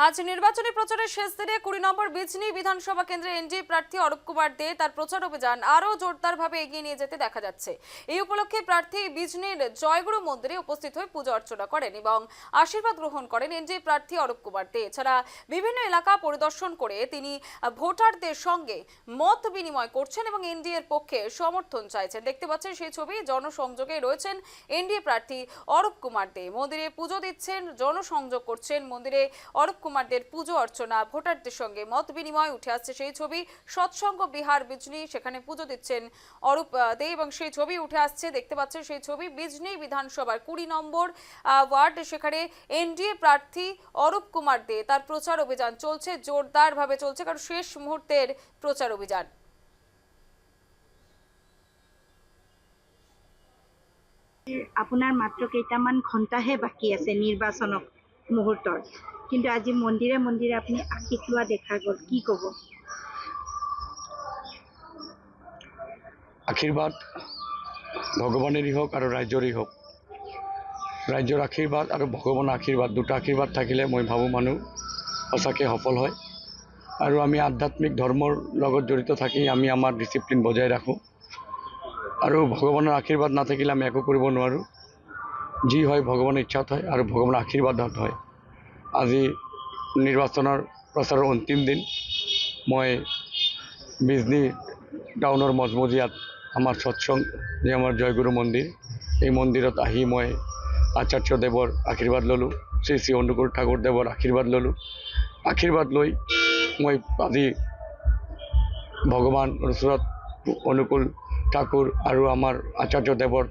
আজ নির্বাচনী প্রচারের শেষ দিনে ২০ নম্বর বিজনি বিধানসভা কেন্দ্রে এনডিএ প্রার্থী অরূপ কুমার দে তার প্রচার অভিযান আরও জোরদারভাবে এগিয়ে নিয়ে যেতে দেখা যাচ্ছে। এই উপলক্ষে প্রার্থী বিজনির জয়গুরু মন্দিরে উপস্থিত হয়ে পুজো অর্চনা করেন এবং আশীর্বাদ গ্রহণ করেন এনডিএ প্রার্থী অরূপ কুমার দে। এছাড়া বিভিন্ন এলাকা পরিদর্শন করে তিনি ভোটারদের সঙ্গে মত বিনিময় করছেন এবং এনডিএর পক্ষে সমর্থন চাইছেন। দেখতে পাচ্ছেন সেই ছবি, জনসংযোগে রয়েছেন এনডিএ প্রার্থী অরূপ কুমার দে। মন্দিরে পুজো দিচ্ছেন, জনসংযোগ করছেন। মন্দিরে অরূপ কুমারদের পুজো অর্চনা, ভোটারদের সঙ্গে মত বিনিময় উঠে আসছে সেই ছবি। সৎসঙ্গ বিহার বিজনি, সেখানে পুজো দিচ্ছেন অরূপ দে এবং সেই ছবি উঠে আসছে। দেখতে পাচ্ছেন সেই ছবি বিজনি বিধানসভার ২০ নম্বর ওয়ার্ড, সেখানে এনডিএ প্রার্থী অরূপ কুমার দে তার প্রচার অভিযান চলছে, জোরদারভাবে চলছে, কারণ শেষ মুহূর্তের প্রচার অভিযান। আপোনাৰ মাত্ৰ কেইটামান ঘণ্টাহে বাকী আছে নিৰ্বাচনক মুহূৰ্তৰ, কিন্তু আজি মন্দিৰে মন্দিৰে আপুনি আশীষ লোৱা দেখা গ'ল, কি ক'ব? আশীৰ্বাদ ভগৱানেৰই হোক আৰ ৰাজ্যৰই হোক, ৰাজ্যৰ আশীৰ্বাদ আৰ ভগৱানৰ আশীৰ্বাদ দুটা আশীৰ্বাদ থাকিলে মই ভাবোঁ মানুহ সঁচাকৈ সফল হয়। আৰু আমি আধ্যাত্মিক ধৰ্মৰ লগত জড়িত থাকি আমি আমাৰ ডিচিপ্লিন বজাই ৰাখোঁ, আৰু ভগৱানৰ আশীৰ্বাদ নাথাকিলে আমি একো কৰিব নোৱাৰোঁ। যি হয় ভগৱানৰ ইচ্ছাত হয় আৰু ভগৱানৰ আশীৰ্বাদত হয়। আজি নিৰ্বাচনৰ প্ৰচাৰৰ অন্তিম দিন। মই বিজনি টাউনৰ মজমজিয়াত আমাৰ সৎসং যে আমাৰ জয়গুৰু মন্দিৰ, এই মন্দিৰত আহি মই আচাৰ্যদেৱৰ আশীৰ্বাদ ল'লোঁ, শ্ৰী শ্ৰী অনুকূল ঠাকুৰদেৱৰ আশীৰ্বাদ ল'লোঁ। আশীৰ্বাদ লৈ মই আজি ভগৱানৰ ওচৰত অনুকূল ঠাকুৰ আৰু আমাৰ আচাৰ্যদেৱৰ